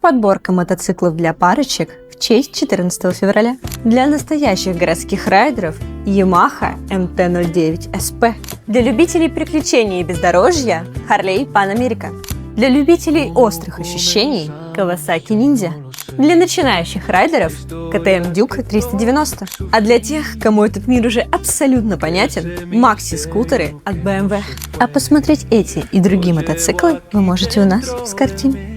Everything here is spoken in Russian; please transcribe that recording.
Подборка мотоциклов для парочек в честь 14 февраля. Для настоящих городских райдеров Yamaha MT-09 SP. Для любителей приключений и бездорожья Harley Pan America. Для любителей острых ощущений Kawasaki Ninja. Для начинающих райдеров KTM Duke 390. А для тех, кому этот мир уже абсолютно понятен, макси-скутеры от BMW. А посмотреть эти и другие мотоциклы вы можете у нас в Скорти.